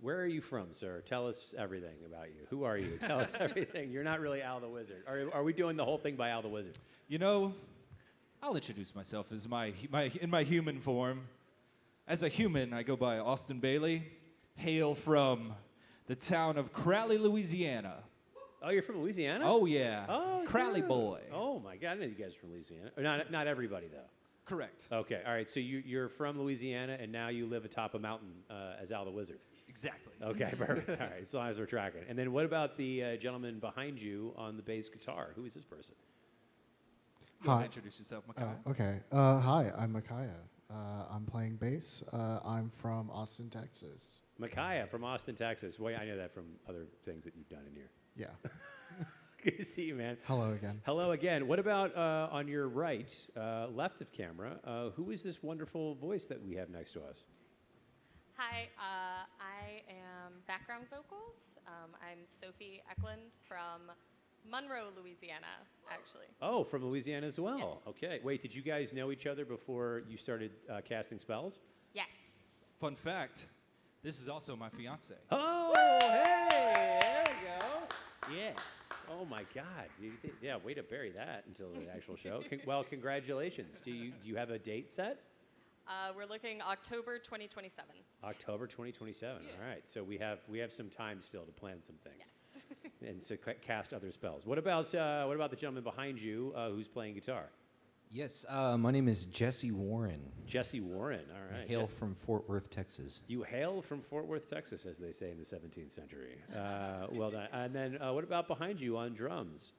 Where are you from, sir? Tell us everything about you. Who are you? Tell us everything. You're not really Al the Wizard. Are we doing the whole thing by Al the Wizard? You know, I'll introduce myself as in my human form. As a human, I go by Austin Bailey, hail from the town of Crowley, Louisiana. Oh, you're from Louisiana? Oh, yeah. Oh, Crowley yeah. boy. Oh, my God. I know you guys are from Louisiana. Or not everybody, though. Correct. Okay, all right. So you're from Louisiana, and now you live atop a mountain as Al the Wizard. Exactly. Okay, perfect. All right, as long as we're tracking. And then what about the gentleman behind you on the bass guitar? Who is this person? Go ahead, Hi. introduce yourself, Micaiah. Okay. Hi, I'm Micaiah. I'm playing bass. I'm from Austin, Texas. Micaiah from Austin, Texas. Well, I know that from other things that you've done in here. Yeah. Good to see you, man. Hello again. Hello again. What about on your right, left of camera? Who is this wonderful voice that we have next to us? Hi, I am background vocals. I'm Sophie Eklund from Monroe, Louisiana, actually. Oh, from Louisiana as well. Yes. Okay. Wait, did you guys know each other before you started casting spells? Yes. Fun fact, this is also my fiance. Oh, hey, there we go. Yeah. Oh my God! Yeah, way to bury that until the actual show. Well, congratulations. Do you have a date set? We're looking October 2027. October 2027. All right. So we have some time still to plan some things Yes. and to cast other spells. What about the gentleman behind you who's playing guitar? Yes, my name is Jesse Warren. Jesse Warren. All I right. hail from Fort Worth, Texas. You hail from Fort Worth, Texas, as they say in the 17th century. Well done. And then what about behind you on drums?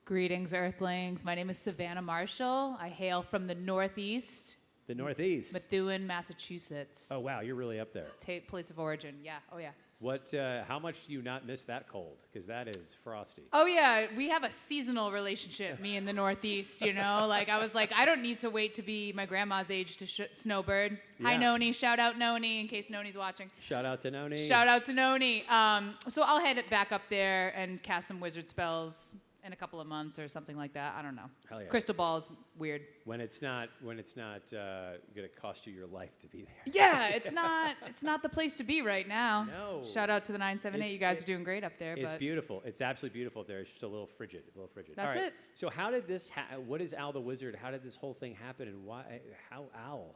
Greetings, Earthlings. My name is Savannah Marshall. I hail from the Northeast, The Northeast. Methuen, Massachusetts. Oh wow, you're really up there. Place of origin. Yeah. Oh, yeah. What? How much do you not miss that cold? Because that is frosty. Oh, yeah. We have a seasonal relationship, me and the Northeast, you know? Like, I was like, I don't need to wait to be my grandma's age to snowbird. Hi, Yeah. Noni. Shout out Noni in case Noni's watching. Shout out to Noni. Shout out to Noni. So I'll head back up there and cast some wizard spells in a couple of months or something like that. I don't know. Hell yeah. Crystal ball is weird. When it's not going to cost you your life to be there. Yeah, it's not the place to be right now. No. Shout out to the 978. You guys are doing great up there. It's but beautiful. It's absolutely beautiful up there. It's just a little frigid. That's All right. it. So how did this? What is Al the Wizard? How did this whole thing happen? And why? How Al?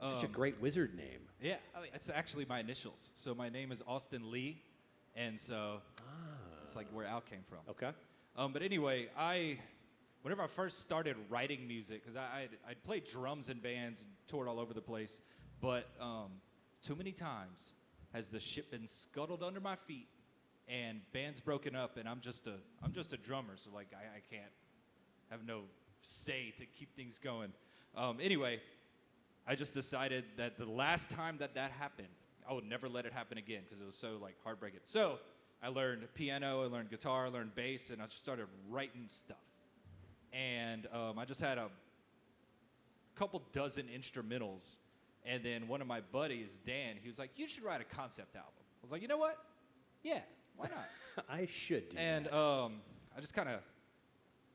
Such a great wizard name. Yeah. Oh, yeah. That's actually my initials. So my name is Austin Lee, and so it's like where Al came from. Okay. But anyway, whenever I first started writing music, because I'd played drums in bands and toured all over the place, but too many times has the ship been scuttled under my feet and bands broken up, and I'm just a drummer, so like I can't have no say to keep things going. Anyway, I just decided that the last time that happened, I would never let it happen again because it was so like heartbreaking. So I learned piano, I learned guitar, I learned bass, and I just started writing stuff. And I just had a couple dozen instrumentals. And then one of my buddies, Dan, he was like, you should write a concept album. I was like, you know what? Yeah, why not? I should do And that. I just kind of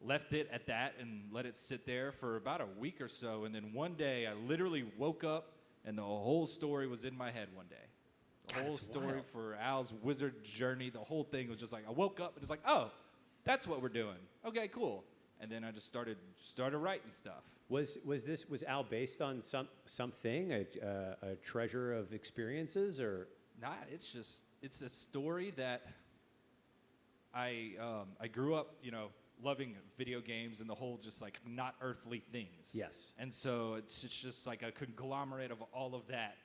left it at that and let it sit there for about a week or so. And then one day I literally woke up and the whole story was in my head one day. The God, whole it's story wild. for Al's wizard journey, the whole thing was just like, I woke up and it's like, oh, that's what we're doing. Okay, cool. And then I just started writing stuff. Was Al based on something, a treasure of experiences, or? Nah, it's a story that I grew up, loving video games and the whole just like not earthly things. Yes. And so it's just like a conglomerate of all of that,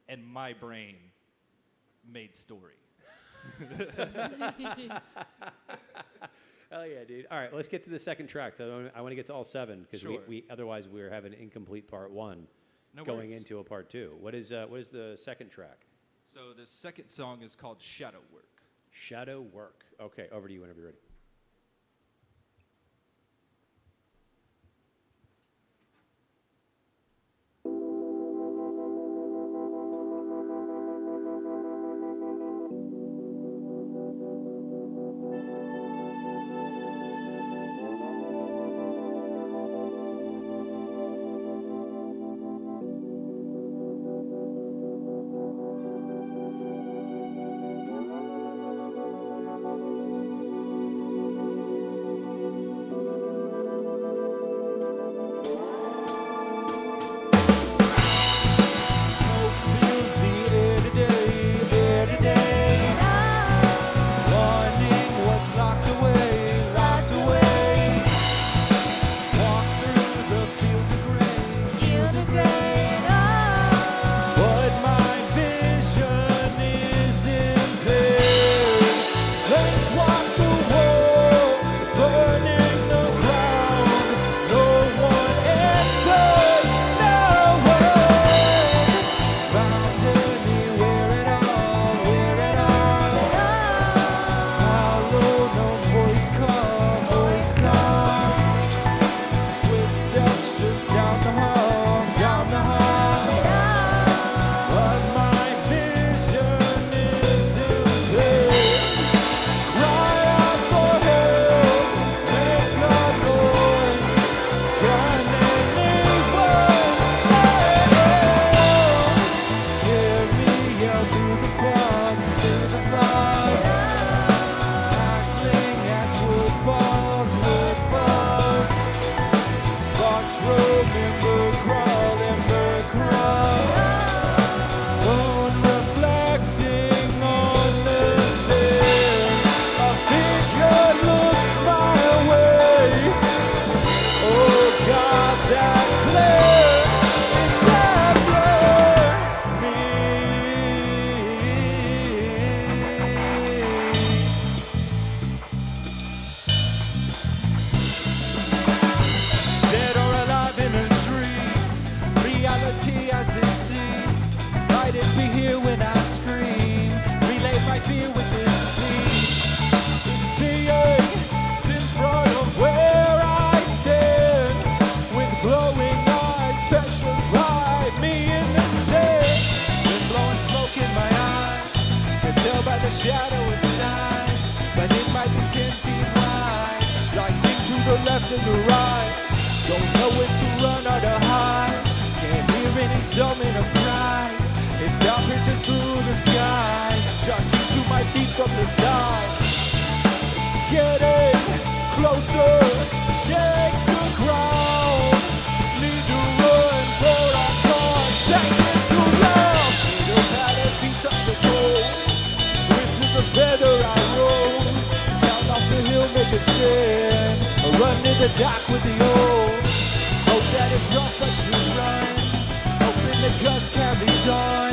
and my brain made story. Hell yeah, dude. All right, let's get to the second track. I want to get to all seven because Sure. we otherwise we're having an incomplete part one No going worries. into a part two. What is the second track? So the second song is called Shadow Work. Shadow Work. Okay, over to you whenever you're ready. the right. Don't know when to run or to hide. Can't hear any summon of cries. It's our pieces through the sky. Shocking to my feet from the side. It's getting closer. Shakes the ground. Need to run for our cause. Seconds to round. Little padded feet touch the gold. Swift as a feather I roll. Down off the hill, make a stand. Run in the dark with the old. Hope that it's rough, but you run. Hoping the gust carries on.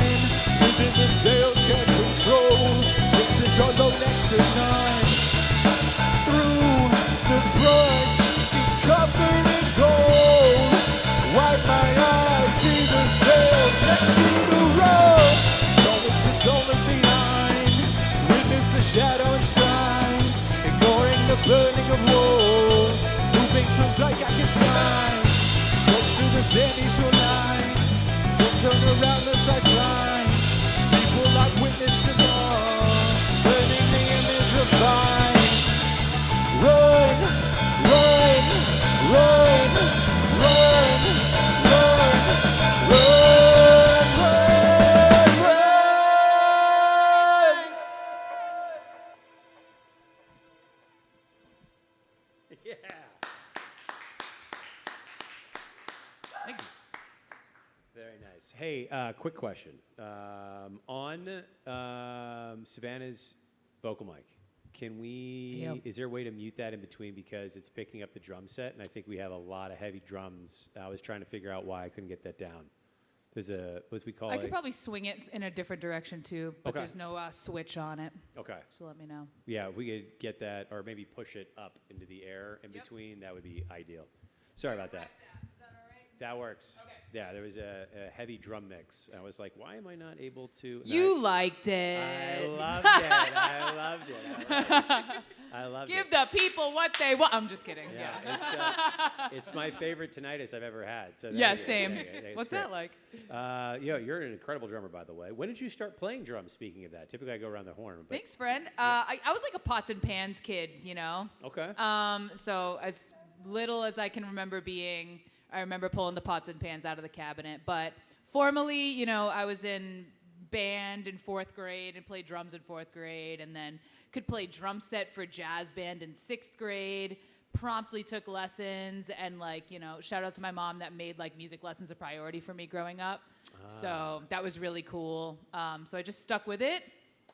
Living the sails can control. Chances are low next to none. Through the brush, seems covered in gold. Wipe my eyes, see the sails next to the road. Going just over behind. Witness the shadow and stride. Ignoring the burning of walls. Moving feels like I can fly. Close to the sandy shoreline. Don't turn around unless I fly. People I've witnessed them all. Burning the image of fire. Run, run, run, run, run, run, run, run. Yeah. Thank you. Very nice. Hey, quick question. On Savannah's vocal mic, can we, Yep. is there a way to mute that in between because it's picking up the drum set and I think we have a lot of heavy drums. I was trying to figure out why I couldn't get that down. There's a, what we call I could probably swing it in a different direction too, but Okay. there's no switch on it. Okay. So let me know. Yeah, if we could get that or maybe push it up into the air in between, that would be ideal. Sorry about that. That works. Okay. Yeah, there was a heavy drum mix. I was like, why am I not able to? and You I liked it. loved it. I loved it. I loved Give it. the people what they want. I'm just kidding. Yeah, Yeah. it's my favorite tinnitus I've ever had. So Yeah, thank you. same. Yeah, it's What's great. that like? You're an incredible drummer, by the way. When did you start playing drums? Speaking of that, typically I go around the horn. But Thanks, friend. I was like a pots and pans kid, you know. Okay. So as little as I can remember being, I remember pulling the pots and pans out of the cabinet. But formally, you know, I was in band in 4th grade and played drums in 4th grade, and then could play drum set for jazz band in 6th grade. Promptly took lessons, and like, you know, shout out to my mom that made like music lessons a priority for me growing up. So that was really cool. So I just stuck with it.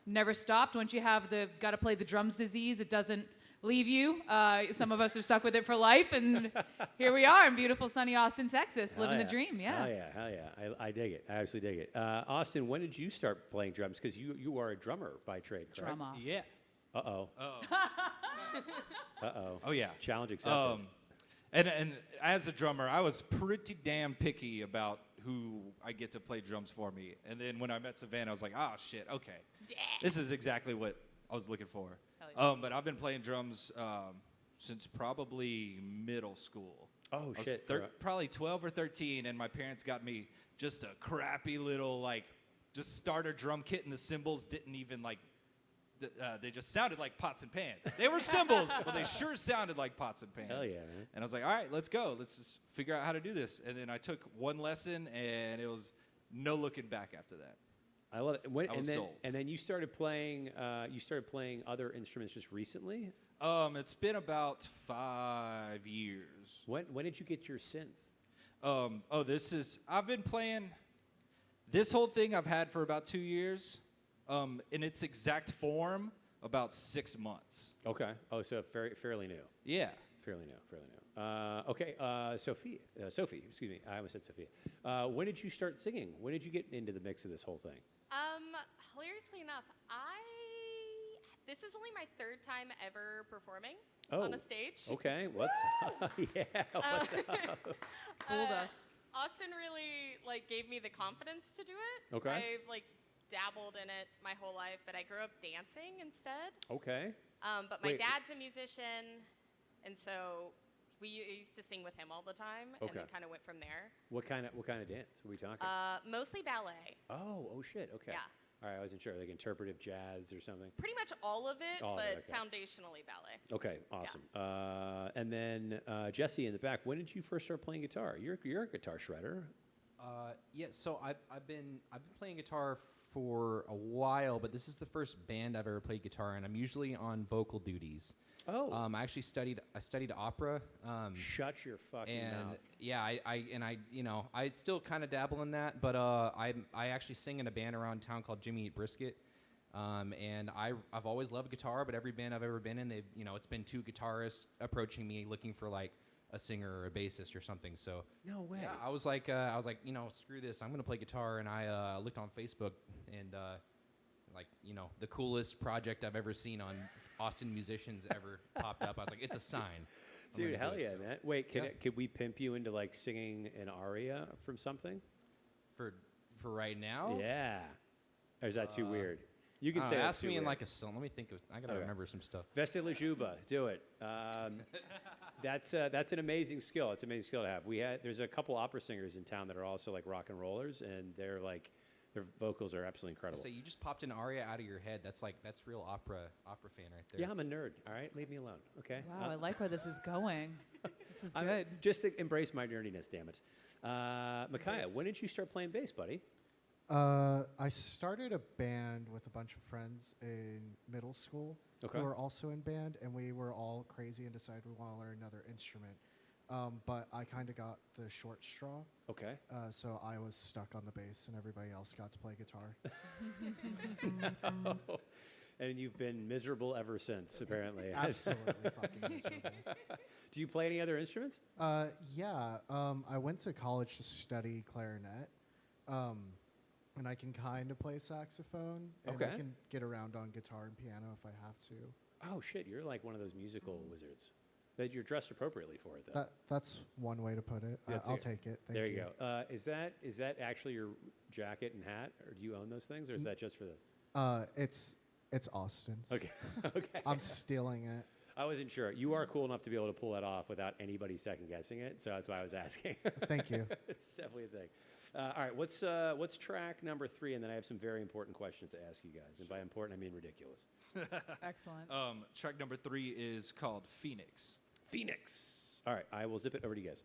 Never stopped. Once you have the gotta play the drums disease, it doesn't leave you. Some of us are stuck with it for life, and here we are in beautiful sunny Austin, Texas, Hell living yeah. the dream. Yeah. Hell yeah. I dig it. I absolutely dig it. Austin, when did you start playing drums? Because you are a drummer by trade, correct? Drum off. Yeah. Uh-oh. Oh. Uh-oh. Oh yeah. Challenge accepted. And as a drummer, I was pretty damn picky about who I get to play drums for me. And then when I met Savannah, I was like, oh shit, okay. Yeah. This is exactly what I was looking for. Hell yeah. But I've been playing drums since probably middle school. Oh, I was shit. probably 12 or 13, and my parents got me just a crappy little like just starter drum kit, and the cymbals didn't even like. They just sounded like pots and pans. They were cymbals, but they sure sounded like pots and pans. Hell yeah, man. And I was like, all right, let's go. Let's just figure out how to do this. And then I took one lesson, and it was no looking back after that. I love it. When, I was sold. And then you started playing. You started playing other instruments just recently. It's been about 5 years. When did you get your synth? I've been playing this whole thing I've had for about 2 years. In its exact form, about 6 months. Okay. Oh, so fairly new. Yeah. Fairly new. Okay. Sophie, excuse me. I almost said Sophia. When did you start singing? When did you get into the mix of this whole thing? Hilariously enough, this is only my 3rd time ever performing Oh. on a stage. Okay. What's up? Yeah. What's up? Fooled us. Austin really like gave me the confidence to do it. Okay. I've like dabbled in it my whole life, but I grew up dancing instead. Okay. But my Wait. dad's a musician, and so we used to sing with him all the time, and Okay. then kind of went from there. What kind of dance are we talking? Mostly ballet. Oh shit. Okay. Yeah. All right, I wasn't sure. Like interpretive jazz or something. Pretty much all of it, All of but it, okay. foundationally ballet. Okay, awesome. And then Jesse in the back. When did you first start playing guitar? You're a guitar shredder. Yeah, so I've been playing guitar for a while, but this is the first band I've ever played guitar in. I'm usually on vocal duties. Oh. I actually studied opera. Shut your fucking And mouth. yeah, I still kind of dabble in that, but I actually sing in a band around town called Jimmy Eat Brisket. And I've always loved guitar, but every band I've ever been in, it's been two guitarists approaching me looking for like a singer or a bassist or something. So No way. yeah, I was like, screw this, I'm gonna play guitar. And I looked on Facebook and the coolest project I've ever seen on Austin musicians ever popped up. I was like, it's a sign. I'm Dude, gonna hell do it. yeah, So man. Wait, yeah. could we pimp you into like singing an aria from something? For right now, Yeah. Or is that too weird? You can I don't say know, that's ask too me in weird. like a song. Let me think of. I gotta Okay. remember some stuff. Veste la Juba, do it. That's an amazing skill. It's an amazing skill to have. There's a couple opera singers in town that are also like rock and rollers, and their vocals are absolutely incredible. So you just popped an aria out of your head. That's real opera fan right there. Yeah, I'm a nerd. All right, leave me alone. Okay. Wow, I like where this is going. This is good. Just to embrace my nerdiness, damn it. Micaiah, when did you start playing bass, buddy? I started a band with a bunch of friends in middle school Okay. who were also in band, and we were all crazy and decided we want to learn another instrument. But I kind of got the short straw, Okay. so I was stuck on the bass, and everybody else got to play guitar. And you've been miserable ever since, apparently. Absolutely fucking miserable. Do you play any other instruments? Yeah, I went to college to study clarinet, and I can kind of play saxophone, and Okay. I can get around on guitar and piano if I have to. Oh shit, you're like one of those musical wizards. That you're dressed appropriately for it, though. That's one way to put it. That's I'll it. take it. Thank There you go. Is that actually your jacket and hat, or do you own those things, or is that just for this? It's Austin's. Okay. Okay. I'm stealing it. I wasn't sure. You are cool enough to be able to pull that off without anybody second guessing it, so that's why I was asking. Thank you. It's definitely a thing. All right, what's track number 3, and then I have some very important questions to ask you guys. And by important, I mean ridiculous. Excellent. Track number 3 is called Phoenix. Phoenix. All right, I will zip it over to you guys.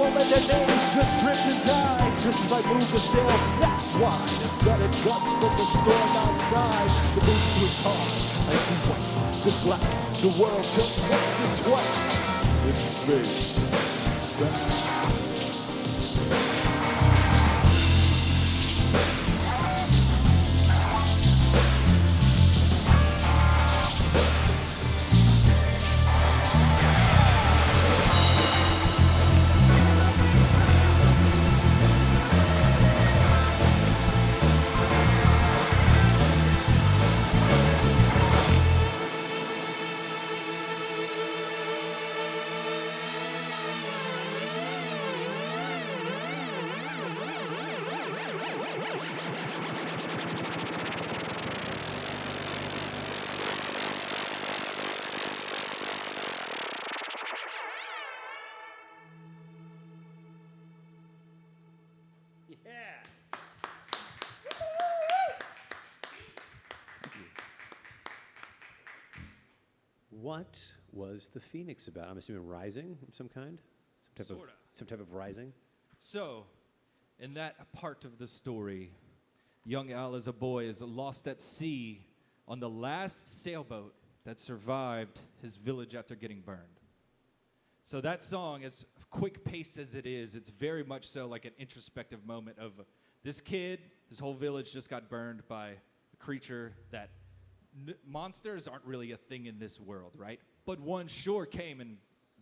people and their names just drift and die. Just as I move, the sail snaps wide. A sudden gust from the storm outside. The moon swings hard. I see white, then black. The world tilts once, then twice. It fades back. Yeah. What was the Phoenix about? I'm assuming rising of some kind? Sorta. Some type of rising? So, in that part of the story, young Al as a boy is lost at sea on the last sailboat that survived his village after getting burned. So that song, as quick-paced as it is, it's very much so like an introspective moment of this kid, his whole village just got burned by a creature that monsters aren't really a thing in this world, right? But one sure came and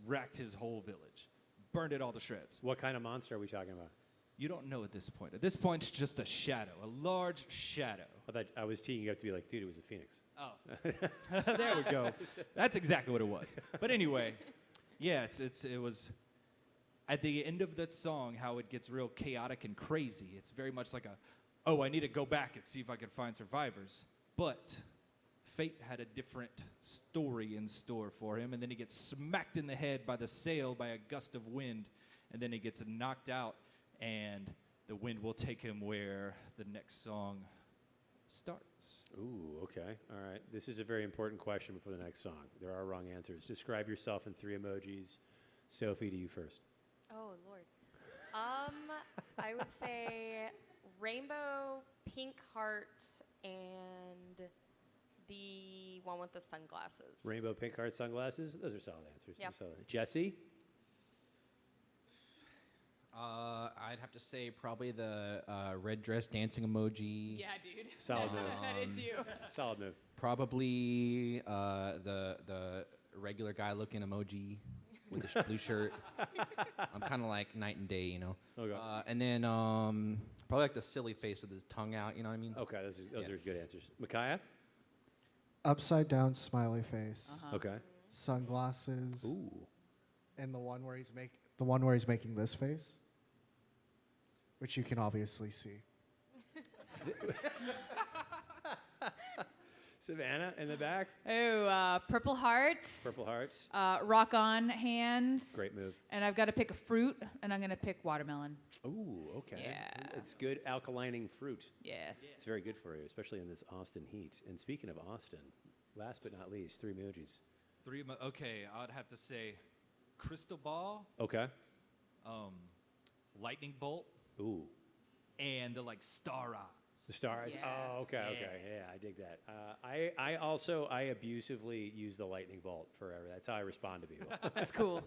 wrecked his whole village, burned it all to shreds. What kind of monster are we talking about? You don't know at this point. At this point, it's just a shadow, a large shadow. I thought I was teeing you up to be like, dude, it was a Phoenix. Oh, there we go. That's exactly what it was. But anyway, yeah, it was at the end of that song how it gets real chaotic and crazy. It's very much like I need to go back and see if I can find survivors. But fate had a different story in store for him, and then he gets smacked in the head by the sail by a gust of wind, and then he gets knocked out, and the wind will take him where the next song starts. Ooh, okay. All right. This is a very important question before the next song. There are wrong answers. Describe yourself in 3 emojis. Sophie, to you first. Oh, Lord. I would say rainbow, pink heart, and the one with the sunglasses. Rainbow, pink heart, sunglasses. Those are solid answers. Yep. Solid. Jesse? I'd have to say probably the red dress dancing emoji. Yeah, dude. Solid move. That is you. Solid move. Probably the regular guy looking emoji with the blue shirt. I'm kind of like night and day, you know. Okay. And then probably like the silly face with his tongue out. You know what I mean? Okay, those are good answers. Micaiah? Upside down smiley face, Okay. sunglasses, Ooh. and the one where he's making this face, which you can obviously see. Savannah in the back. Oh, purple heart. Purple hearts. Rock on hands. Great move. And I've got to pick a fruit, and I'm going to pick watermelon. Ooh, okay. Yeah. It's good alkalining fruit. Yeah. It's very good for you, especially in this Austin heat. And speaking of Austin, last but not least, 3 emojis. Okay, I'd have to say crystal ball, Okay. lightning bolt, Ooh. and the like star eyes. The stars. Yeah. Oh, okay, okay. Yeah, I dig that. I abusively use the lightning bolt forever. That's how I respond to people. That's cool.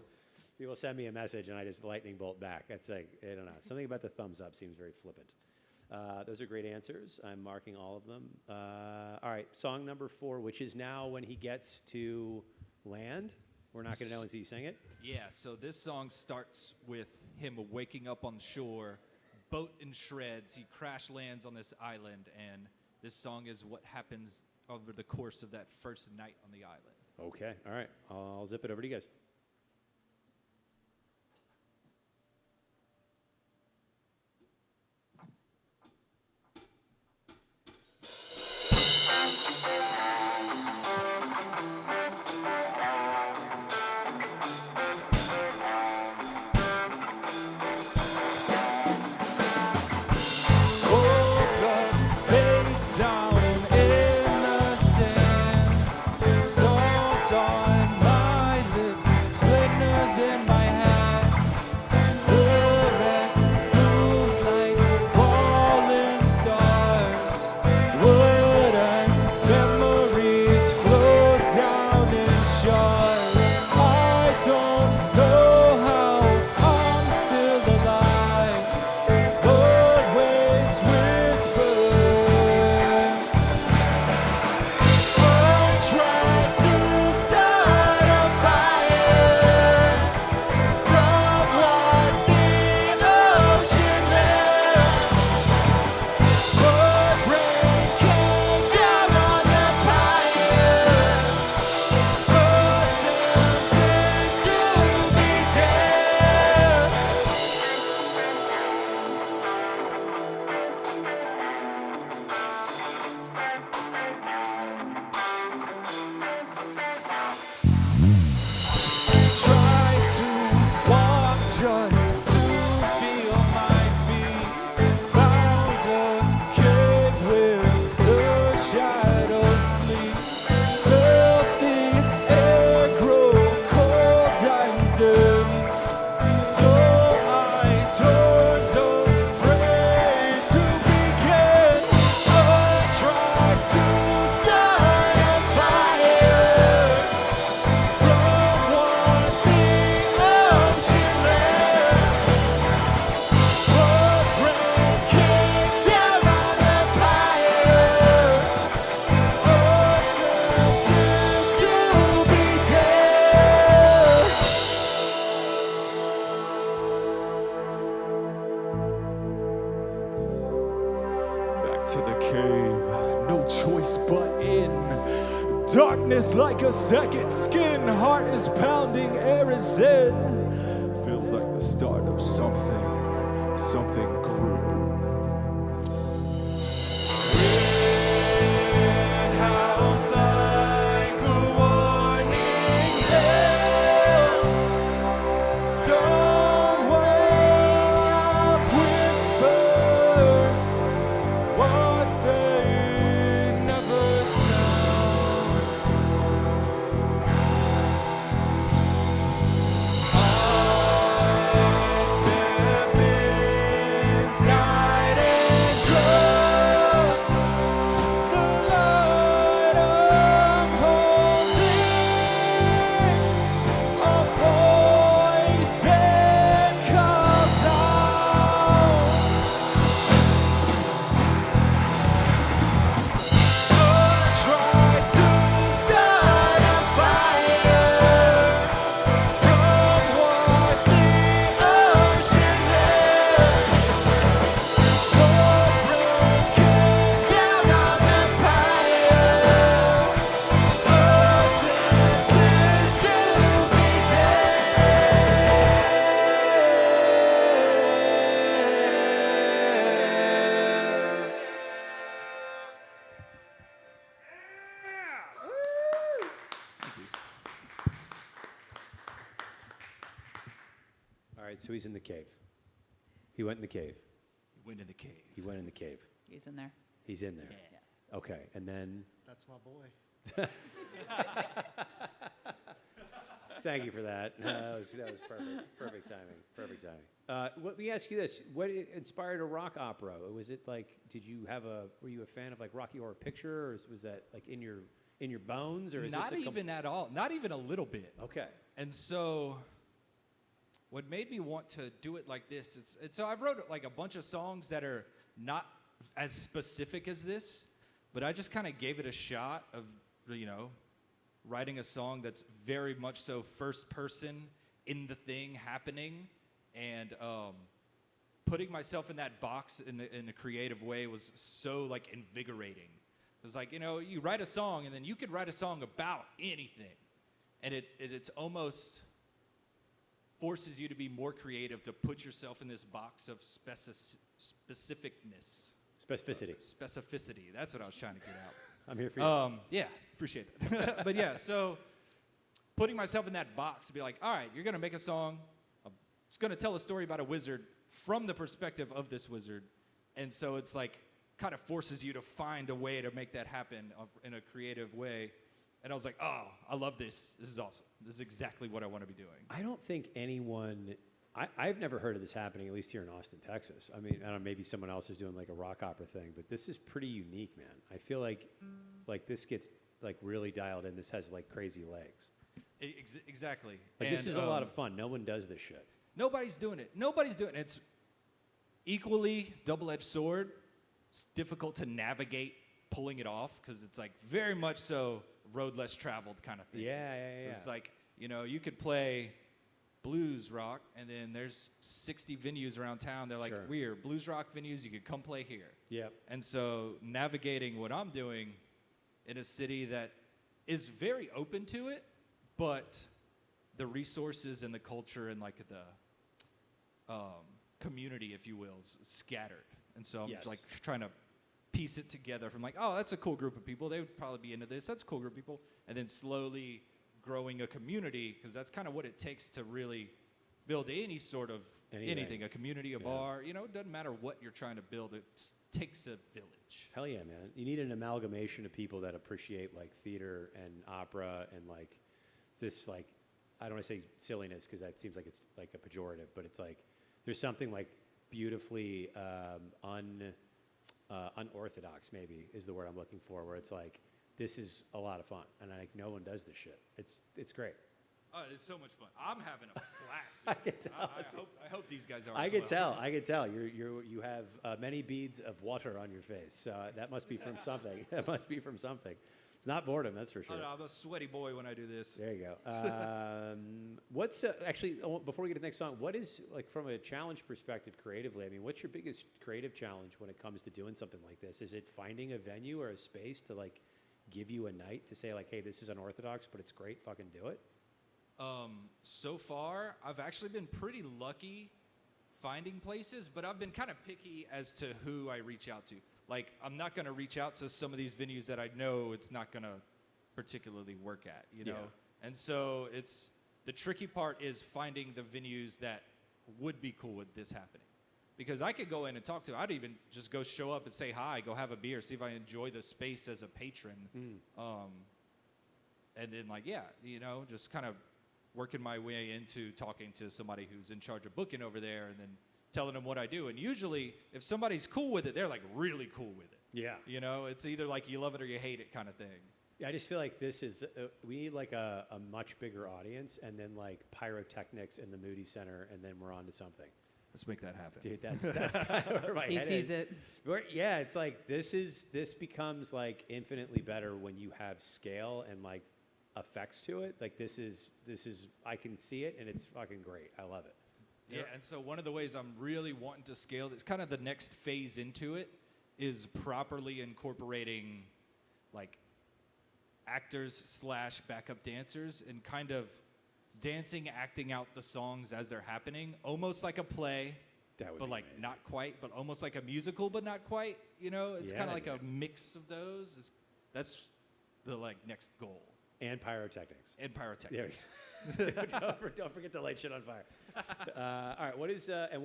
People send me a message and I just lightning bolt back. That's like, I don't know. Something about the thumbs up seems very flippant. Those are great answers. I'm marking all of them. All right, song number 4, which is now when he gets to land. We're not going to know until you sing it. Yeah, so this song starts with him waking up on shore, boat in shreds. He crash lands on this island, and this song is what happens over the course of that first night on the island. Okay, all right. I'll zip it over to you guys. Woke up face down in the sand, salt on my lips to the cave, no choice but in. Darkness like a second skin, heart is pounding, air is thin. Feels like the start of something grew. Greenhouse like a warning bell. Stone walls whisper what they never tell. I step inside and draw the light I'm holding, a voice that calls out. Try to start a fire from what the ocean left. Breaking down on the pyre, attempting to be dead. All right, so he's in the cave. He went in the cave. Went in the cave. He went in the cave. He's in there. He's in there. Yeah. Okay, and then That's my boy. thank you for that. That was perfect. Perfect timing. Perfect timing. Let me ask you this: what inspired a rock opera? Was it like? Were you a fan of like Rocky Horror Picture, or was that like in your bones, or is Not this even at all. Not even a little bit. Okay. And so, what made me want to do it like this is, so I've wrote like a bunch of songs that are not as specific as this, but I just kind of gave it a shot of, writing a song that's very much so first person in the thing happening, and putting myself in that box in a creative way was so like invigorating. It was like, you write a song and then you could write a song about anything, and it's almost forces you to be more creative, to put yourself in this box of specificness. Specificity. That's what I was trying to get out. I'm here for you. Yeah, appreciate it. But yeah, so putting myself in that box to be like, all right, you're going to make a song. It's going to tell a story about a wizard from the perspective of this wizard. And so it's like kind of forces you to find a way to make that happen in a creative way. And I was like, oh, I love this. This is awesome. This is exactly what I want to be doing. I don't think anyone. I've never heard of this happening, at least here in Austin, Texas. I mean, I don't know, maybe someone else is doing like a rock opera thing, but this is pretty unique, man. I feel like this gets like really dialed in. This has like crazy legs. Exactly. Like, this is a lot of fun. No one does this shit. Nobody's doing it. It's equally double-edged sword. It's difficult to navigate pulling it off because it's like very much so road less traveled kind of thing. Yeah. It's like, you could play blues rock, and then there's 60 venues around town. They're like, Sure. we're blues rock venues. You could come play here. Yep. And so navigating what I'm doing in a city that is very open to it, but the resources and the culture and like the community, if you will, is scattered. And so I'm Yes. like trying to piece it together from like, oh, that's a cool group of people. They would probably be into this. That's a cool group of people. And then slowly growing a community, because that's kind of what it takes to really build any sort of anything, a community, a bar. It doesn't matter what you're trying to build. It takes a village. Hell yeah, man. You need an amalgamation of people that appreciate like theater and opera and like this, like, I don't want to say silliness because that seems like it's like a pejorative, but it's like there's something like beautifully unorthodox, maybe is the word I'm looking for, where it's like, this is a lot of fun, and like no one does this shit. It's great. Oh, it's so much fun. I'm having a blast. I can tell. I hope these guys are. I as can well. tell. I can tell. You have many beads of water on your face. That must be from something. That must be from something. It's not boredom, that's for sure. I'm a sweaty boy when I do this. There you go. What's actually before we get to the next song? What is like from a challenge perspective creatively? I mean, what's your biggest creative challenge when it comes to doing something like this? Is it finding a venue or a space to like give you a night to say like, hey, this is unorthodox, but it's great, fucking do it? So far, I've actually been pretty lucky finding places, but I've been kind of picky as to who I reach out to. Like, I'm not going to reach out to some of these venues that I know it's not going to particularly work at, you know? Yeah. And so the tricky part is finding the venues that would be cool with this happening. Because I could go in and talk to, I'd even just go show up and say hi, go have a beer, see if I enjoy the space as a patron. And then like, yeah, you know, just kind of working my way into talking to somebody who's in charge of booking over there and then telling them what I do. And usually if somebody's cool with it, they're like really cool with it. Yeah. You know, it's either like you love it or you hate it kind of thing. Yeah, I just feel like this is, we need like a much bigger audience and then like pyrotechnics in the Moody Center and then we're on to something. Let's make that happen. Dude, that's kind of where my He head sees is. it. Yeah, it's like this becomes like infinitely better when you have scale and like effects to it. Like this is I can see it and it's fucking great. I love it. Yeah, and so one of the ways I'm really wanting to scale, it's kind of the next phase into it, is properly incorporating like actors / backup dancers and kind of acting out the songs as they're happening, almost like a play, That would but be like amazing. not quite, but almost like a musical, but not quite. You know, it's Yeah, kind of like dude. a mix of those. That's the like next goal. And pyrotechnics. And There pyrotechnics. we go. don't forget to light shit on fire. All right, what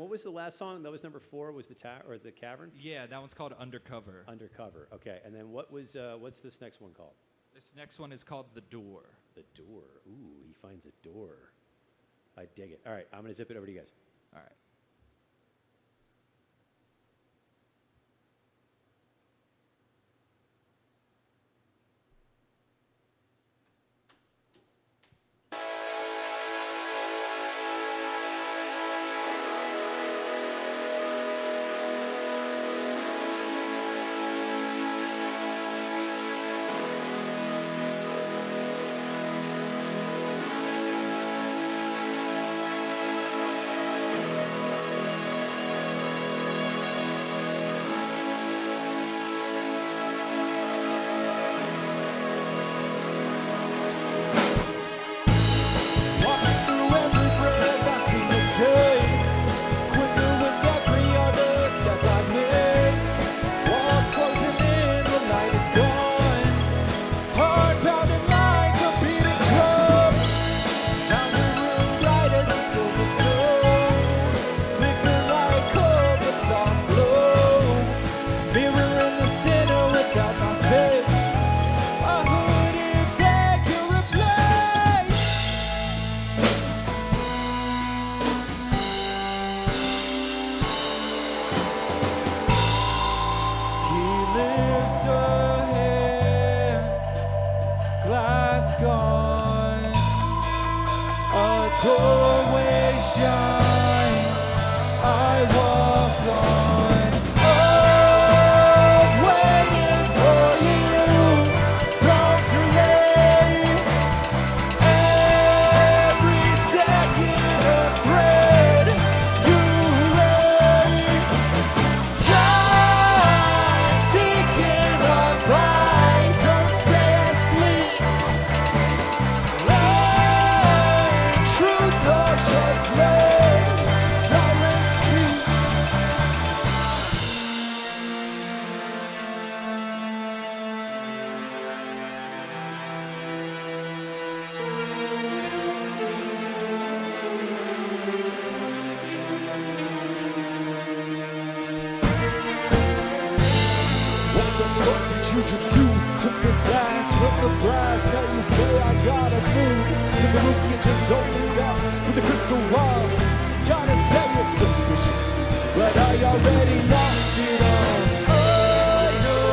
was the last song? That was number 4. Was the the cavern? Yeah, that one's called Undercover. Undercover. Okay, and then what's this next one called? This next one is called The Door. The door. Ooh, he finds a door. I dig it. All right, I'm gonna zip it over to you guys. All right. Walking through every breath I seem to take, quicker with every other step I make. Walls closing in, the light is gone. Heart pounding like a beating drum. Found a room brighter than silver snow, flicker like cold but soft glow. Mirror in the center without my face, a hooded flag you replace. He lives ahead, glass gone, a doorway shines, I walk on. Oh, waiting for you, don't delay. Every second a thread you lay. Time ticking on by, don't stay asleep. Learn truth or just let silence creep. What the fuck did you just do? Took the glass from the brass. Now you say I gotta move to the roof you just opened up with the crystal walls. Gotta say it's suspicious, but I already lost it all. I know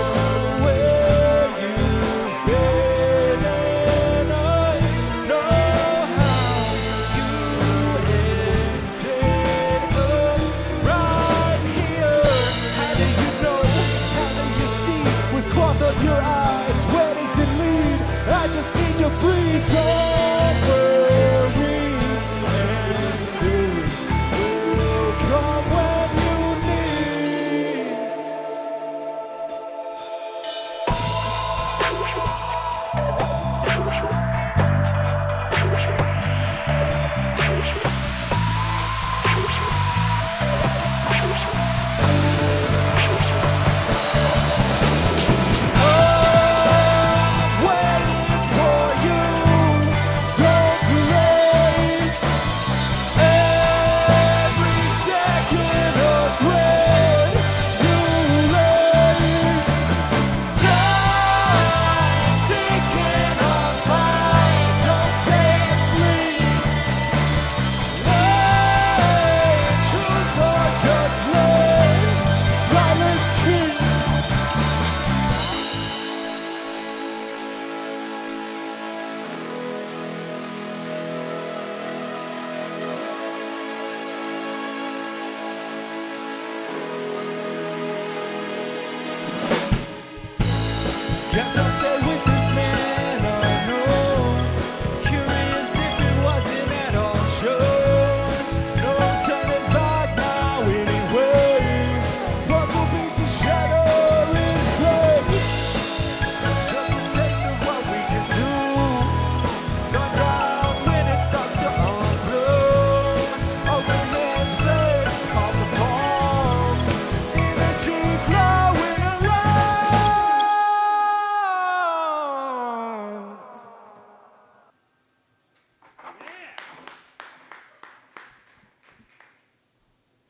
where you've been, and I know how you ended up right here. How do you know? How do you see? With cloth on your eyes, where does it lead? Guess I'll stay with this man unknown. Curious if it wasn't at all sure. No turning back now anyway. Puzzle pieces shatter in place. It's just a taste of what we can do. Start down when it starts to unbloom. Open hands, place, call the palm. Energy flowing around.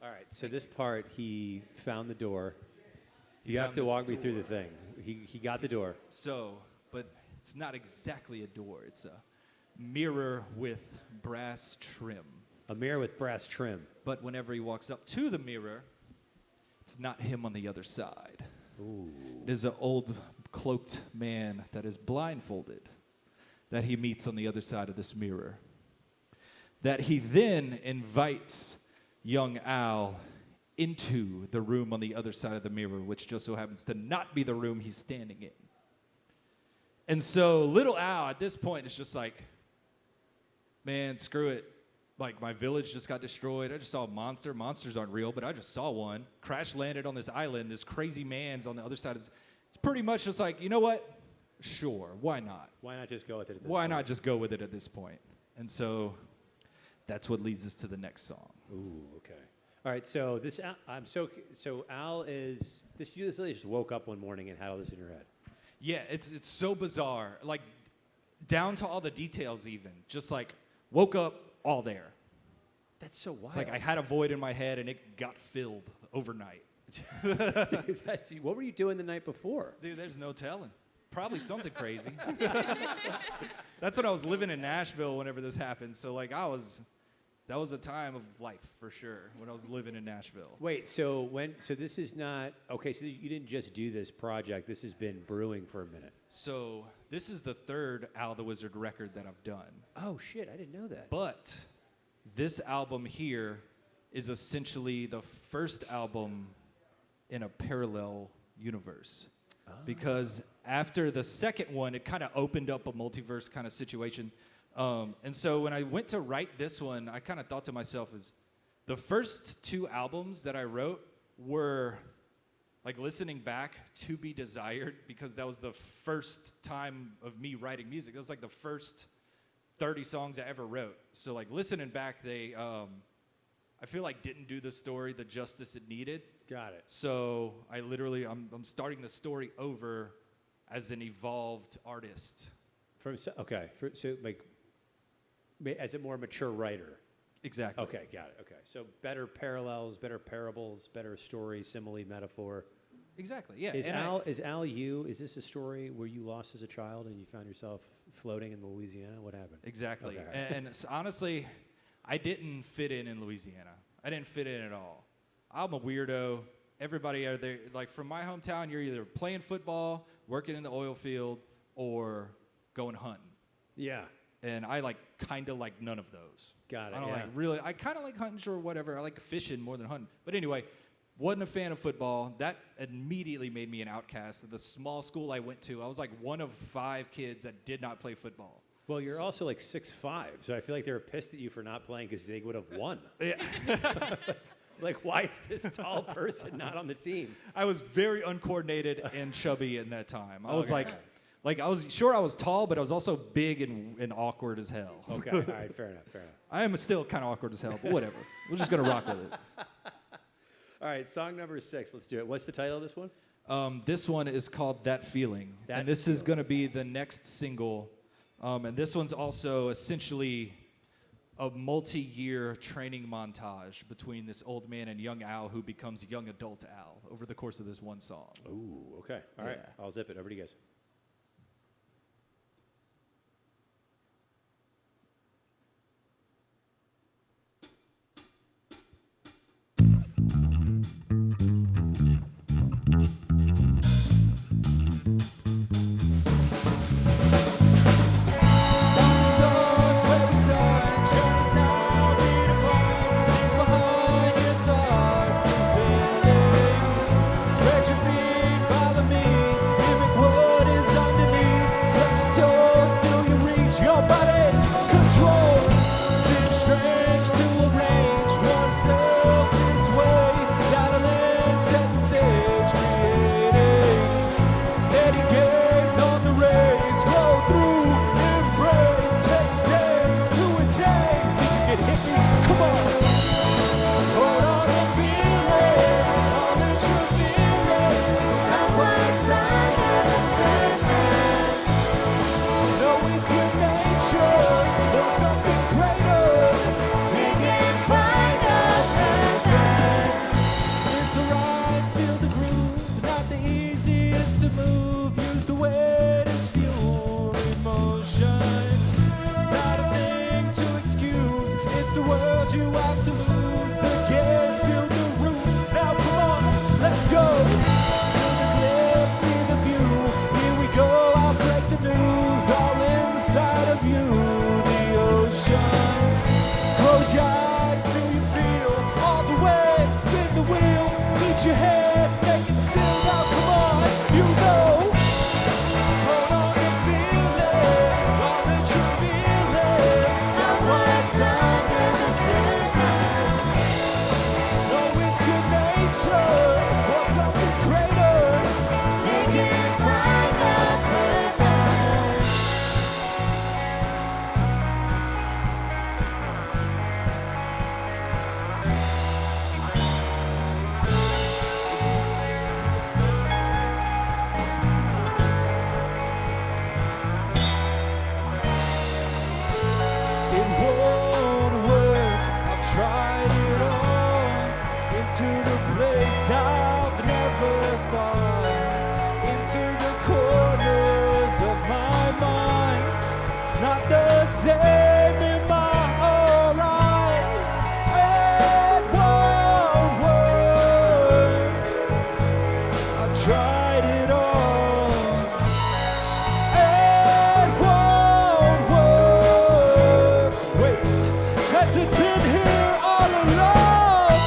All right, so this part, he found the door. He You have found to this walk me through the door. thing. He got the door. So, but it's not exactly a door. It's a mirror with brass trim. A mirror with brass trim. But whenever he walks up to the mirror, it's not him on the other side. It is an old cloaked man that is blindfolded that he meets on the other side of this mirror. That he then invites young Al into the room on the other side of the mirror, which just so happens to not be the room he's standing in. And so little Al at this point is just like, man, screw it. Like, my village just got destroyed. I just saw a monster. Monsters aren't real, but I just saw one. Crash landed on this island. This crazy man's on the other side. It's pretty much just like, you know what? Sure, why not? Why not just go with it at this Why point? not just go with it at this point? And so that's what leads us to the next song. Ooh, okay. All right, so this so Al is this. You literally just woke up one morning and had all this in your head. Yeah, it's so bizarre. Like, down to all the details even. Just like, woke up, all there. That's so wild. It's like I had a void in my head and it got filled overnight. Dude, what were you doing the night before? Dude, there's no telling. Probably something crazy. That's when I was living in Nashville whenever this happened. So like that was a time of life for sure when I was living in Nashville. Wait, so this is not okay. So you didn't just do this project. This has been brewing for a minute. So this is the third Al the Wizard record that I've done. Oh shit, I didn't know that. But this album here is essentially the first album in a parallel universe. Because after the second one, it kind of opened up a multiverse kind of situation. And so when I went to write this one, I kind of thought to myself, is the first two albums that I wrote were, like, listening back, to be desired, because that was the first time of me writing music. It was like the first 30 songs I ever wrote. So like listening back, they, I feel like didn't do the story the justice it needed. Got it. So I literally, I'm starting the story over as an evolved artist. So like, as a more mature writer. Exactly. Okay, got it. Okay, so better parallels, better parables, better story, simile, metaphor. Exactly. Yeah. Is and Al you? Is this a story where you lost as a child and you found yourself floating in Louisiana? What happened? Exactly. Okay. And honestly, I didn't fit in Louisiana. I didn't fit in at all. I'm a weirdo. Everybody out there, like from my hometown, you're either playing football, working in the oil field, or going hunting. Yeah. And I kind of like none of those. Got it. I don't yeah. I kind of like hunting or whatever. I like fishing more than hunting. But anyway, wasn't a fan of football. That immediately made me an outcast. At the small school I went to, I was like one of 5 kids that did not play football. Well, you're also like 6'5", so I feel like they were pissed at you for not playing because they would have won. Yeah. Like, why is this tall person not on the team? I was very uncoordinated and chubby in that time. I was Okay. like I was sure I was tall, but I was also big and awkward as hell. Okay, all right, fair enough. I am still kind of awkward as hell, but whatever. We're just gonna rock with it. All right, song number 6, let's do it. What's the title of this one? This one is called That Feeling. That and this is going to be the next single. And this one's also essentially a multi-year training montage between this old man and young Al, who becomes young adult Al over the course of this one song. Ooh, okay. All right, Yeah. I'll zip it. Over to you guys. Starts where we start, journeys now lead apart. Leave behind your thoughts and feelings. Spread your feet, follow me, mimic what is tried it all. It won't work. Wait, has it been here all along?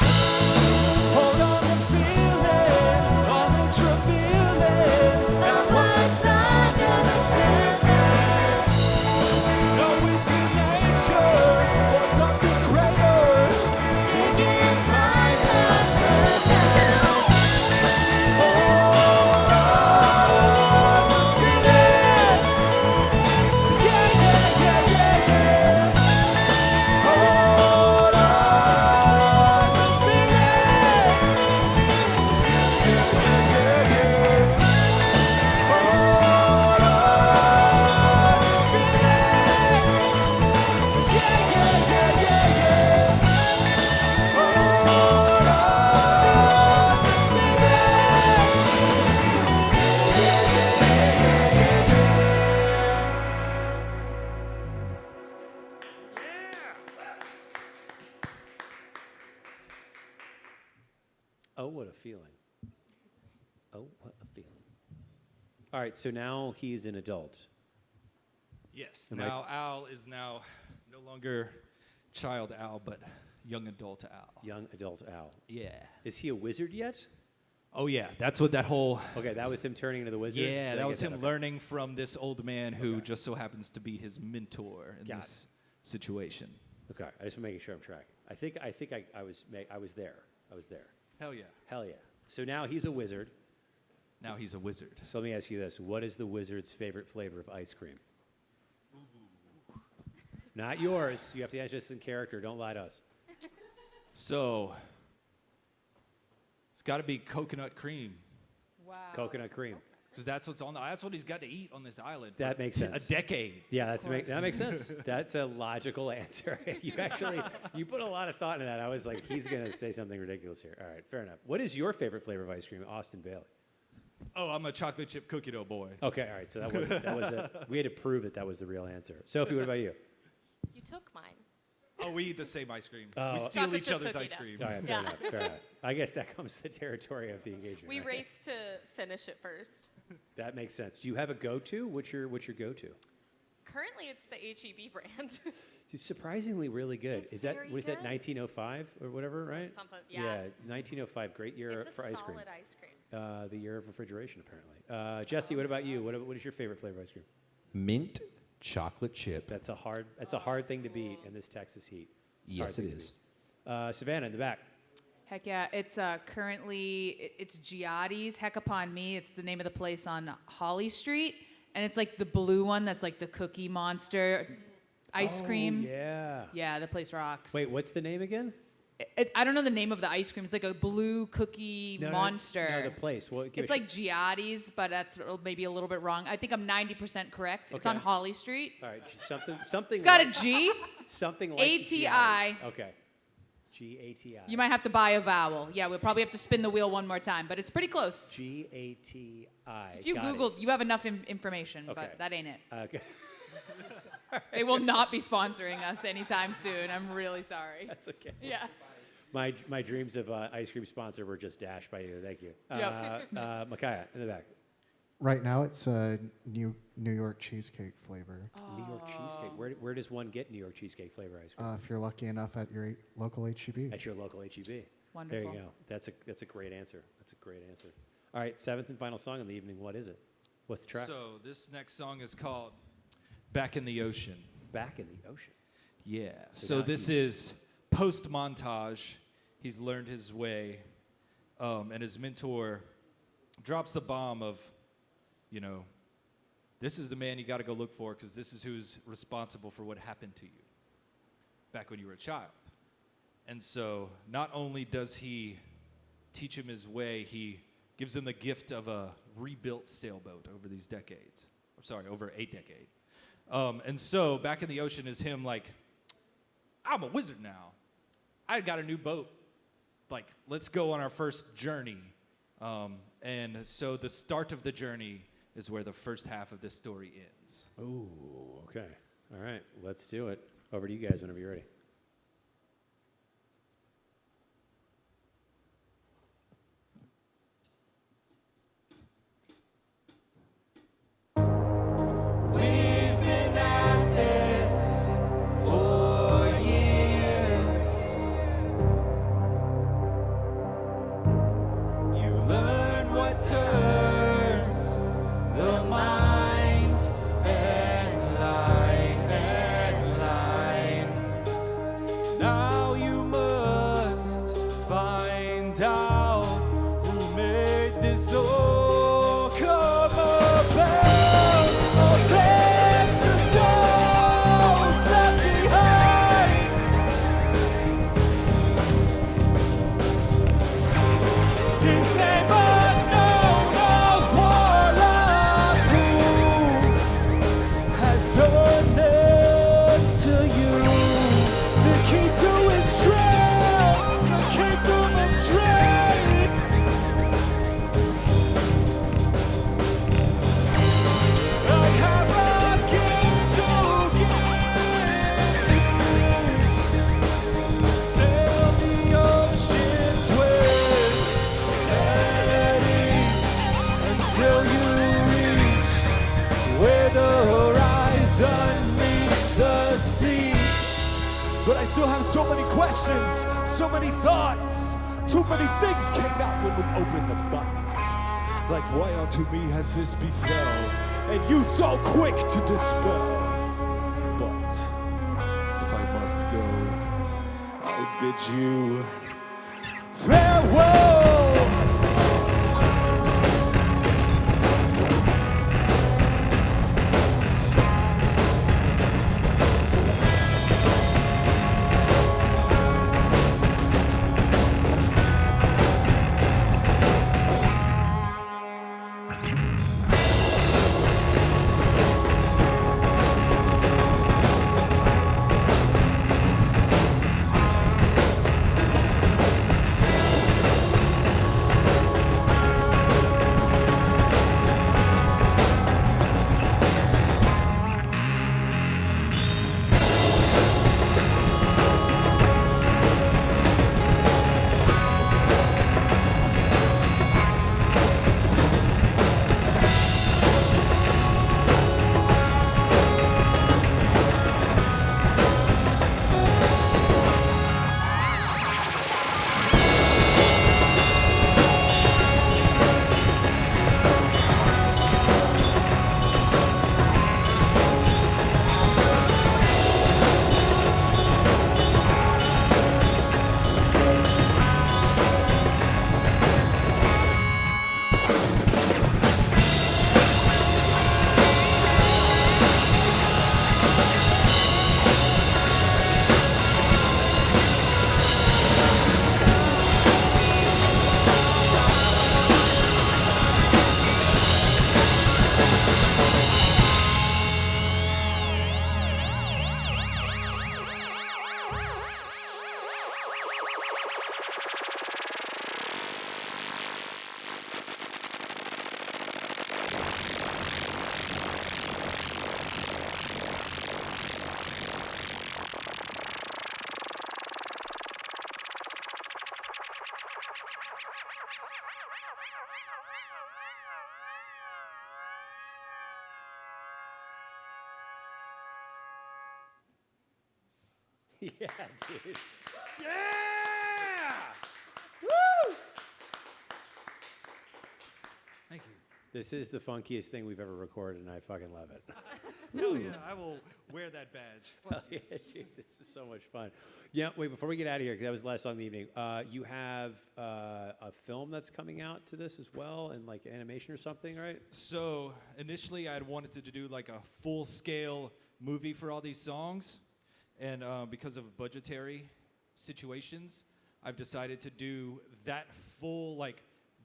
Hold on to feeling, all that you're feeling. The words under the surface. No, it's in nature for something greater. To give time a purpose. Hold on to feeling. Yeah, yeah, yeah, yeah, yeah. Hold on to feeling. Yeah, yeah, yeah, yeah. Hold on to feeling. Yeah, yeah, yeah, yeah, yeah. Hold on to Oh, what a feeling. Oh, what a feeling. All right, so now he's an adult. Yes. Am I- Now Al is now no longer child Al, but young adult Al. Young adult Al. Yeah. Is he a wizard yet? Oh yeah, that's what that whole. Okay, that was him turning into the wizard? Yeah, Did I that was get him Okay. learning from this old man who Okay. just so happens to be his mentor in Got this situation. Okay, I just making sure I'm tracking. I think I was there. I was there. Hell yeah. Hell yeah. So now he's a wizard. Now he's a wizard. So let me ask you this: what is the wizard's favorite flavor of ice cream? Not yours. You have to answer this in character. Don't lie to us. So it's got to be coconut cream Wow. Coconut cream. because that's what's on. That's what he's got to eat on this island. For That makes sense. A decade. Yeah, that makes sense. That's a logical answer. You put a lot of thought into that. I was like, he's gonna say something ridiculous here. All right, fair enough. What is your favorite flavor of ice cream, Austin Bailey? Oh, I'm a chocolate chip cookie dough boy. Okay, all right. So that was it. We had to prove that was the real answer. Sophie, what about you? You took mine. Oh, we eat the same ice cream. Oh. We steal Chocolate each chip other's cookie ice dough. cream. All right, fair enough. Fair enough. I guess that comes to the territory of the engagement. We right? raced to finish it first. That makes sense. Do you have a go-to? What's your go-to? Currently, it's the HEB brand. Dude, surprisingly really good. It's Is that very what is that good. 1905 or whatever, right? Something, yeah. 1905, great year It's a for ice cream. solid ice cream. The year of refrigeration, apparently. Jesse, what about you? What is your favorite flavor of ice cream? Mint chocolate chip. That's a hard thing to beat in this Texas heat. Yes, Hard it thing to is. beat. Savannah in the back. Heck yeah, it's currently it's Giotti's. Heck upon me, it's the name of the place on Holly Street, and it's like the blue one that's like the Cookie Monster ice cream. Yeah. Yeah, the place rocks. Wait, what's the name again? I don't know the name of the ice cream. It's like a blue cookie monster. No, the place. Well, give It's it a like Giotti's, but that's maybe a little bit wrong. I think I'm 90% correct. It's Okay. on Holly Street. All right, something. It's got like, a G. something like ATI. Giotti's. Okay. G-A-T-I. You might have to buy a vowel. Yeah, we'll probably have to spin the wheel one more time, but it's pretty close. G-A-T-I. If you Got it. Googled, you have enough information, Okay. but that ain't it. Okay. They will not be sponsoring us anytime soon. I'm really sorry. That's okay. Yeah. My dreams of ice cream sponsor were just dashed by you. Thank you. Yep. Micaiah in the back. Right now, it's a New York cheesecake flavor. New York cheesecake. Where does one get New York cheesecake flavor ice cream? If you're lucky enough at your local HEB. At your local HEB. There Wonderful. you go. That's a great answer. That's a great answer. All right, seventh and final song of the evening. What is it? What's the track? So this next song is called "Back in the Ocean." Back in the Ocean. Yeah. So So now this is post montage. He's learned his way, and his mentor drops the bomb of, this is the man you got to go look for because this is who's responsible for what happened to you back when you were a child. And so not only does he teach him his way, he gives him the gift of a rebuilt sailboat over these decades. Over a decade. And so Back in the Ocean is him like, I'm a wizard now. I got a new boat. like, let's go on our first journey. And so the start of the journey is where the first half of this story ends. Ooh, okay. All right, let's do it. Over to you guys whenever you're ready. We've been at this for years. You learn what turns the mind and line. Now you must find out who made this all come about. Avenge the souls left behind. His name unknown, a warlock who has done this to you. The key to his trail, the kingdom of dread. I have a gift to give to. Sail the oceans with head east until you reach where the horizon meets the seas. But I still have so many questions, so many thoughts. Too many things came out when we opened the box. Like, why unto me has this befell? And you so quick to dispel. But if I must go, I'll bid you farewell. Yeah, dude. Yeah! Thank you. This is the funkiest thing we've ever recorded, and I fucking love it. Hell yeah, I will wear that badge. Hell yeah, dude, this is so much fun. Yeah, wait, before we get out of here, because that was the last song of the evening, you have a film that's coming out to this as well, and like animation or something, right? So initially, I'd wanted to do like a full-scale movie for all these songs, and because of budgetary situations, I've decided to do that full like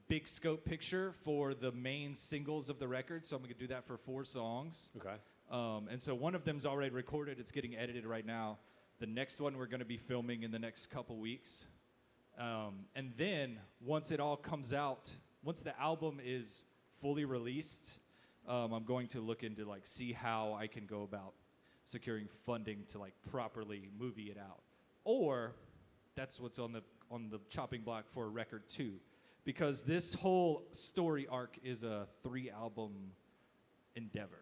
big scope picture for the main singles of the record. So I'm gonna do that for 4 songs. Okay. And so one of them's already recorded. It's getting edited right now. The next one we're gonna be filming in the next couple weeks. And then once it all comes out, once the album is fully released, I'm going to look into like see how I can go about securing funding to like properly movie it out. Or that's what's on the chopping block for record 2, because this whole story arc is a 3-album endeavor.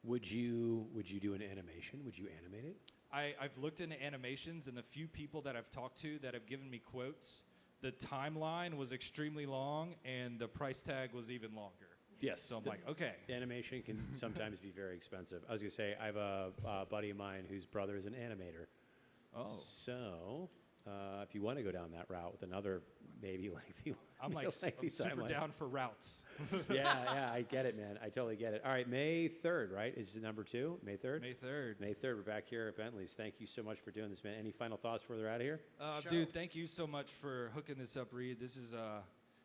Would you do an animation? Would you animate it? I've looked into animations, and the few people that I've talked to that have given me quotes, the timeline was extremely long, and the price tag was even longer. Yes. So I'm like, okay. Animation can sometimes be very expensive. I was going to say, I have a buddy of mine whose brother is an animator. Oh. So, if you want to go down that route with another maybe lengthy, I'm like, I'm super down for routes. yeah, I get it, man. I totally get it. All right, May 3rd, right? Is it number 2? May 3rd? May 3rd. May 3rd. We're back here at Bentley's. Thank you so much for doing this, man. Any final thoughts before they're out of here? Dude, thank you so much for hooking this up, Reed. This is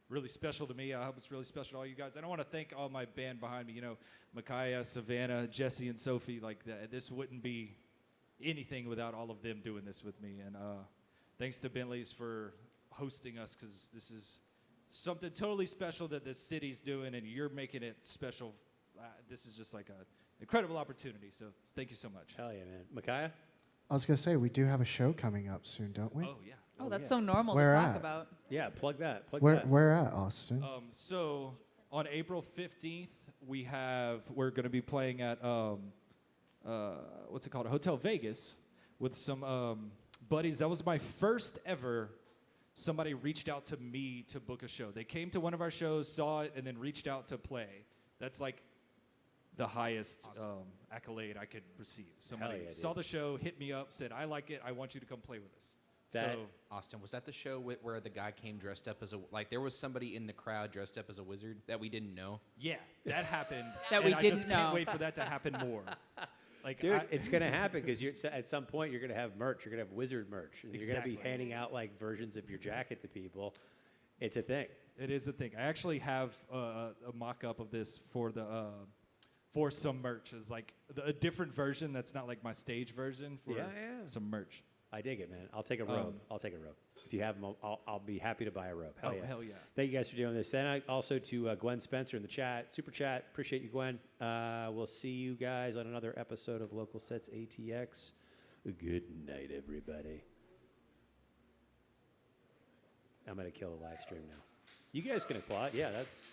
really special to me. I hope it's really special to all you guys. And I want to thank all my band behind me. You know, Micaiah, Savannah, Jesse, and Sophie. Like, this wouldn't be anything without all of them doing this with me. And thanks to Bentley's for hosting us, because this is something totally special that this city's doing, and you're making it special. This is just like an incredible opportunity. So thank you so much. Hell yeah, man. Micaiah? I was gonna say we do have a show coming up soon, don't we? Oh, yeah. Oh, that's so normal Where to talk at? about. Yeah, plug that. Plug Where that. where at, Austin? So on April 15th, we're going to be playing at what's it called? Hotel Vegas with some buddies. That was my first ever. Somebody reached out to me to book a show. They came to one of our shows, saw it, and then reached out to play. That's like the highest accolade I could receive. Somebody yeah, saw dude. the show, hit me up, said, "I like it. I want you to come play with us." That- Austin, was that the show where the guy came dressed up as a, like, there was somebody in the crowd dressed up as a wizard that we didn't know? Yeah, that happened. That and we I didn't just can't know. wait for that to happen more. Like, Dude, it's going to happen because at some point you're going to have merch. You're going to have wizard merch. And you're going to be Exactly. handing out like versions of your jacket to people. It's a thing. It is a thing. I actually have a mock-up of this for for some merch. Is like a different version that's not like my stage version for Yeah. some merch. I dig it, man. I'll take a robe. I'll take a robe. If you have them, I'll be happy to buy a robe. Hell Oh, yeah. hell yeah. Thank you guys for doing this. Then also to Gwen Spencer in the chat, super chat. Appreciate you, Gwen. We'll see you guys on another episode of Local Sets ATX. Good night, everybody. I'm gonna kill the live stream now. You guys can applaud. Yeah, that's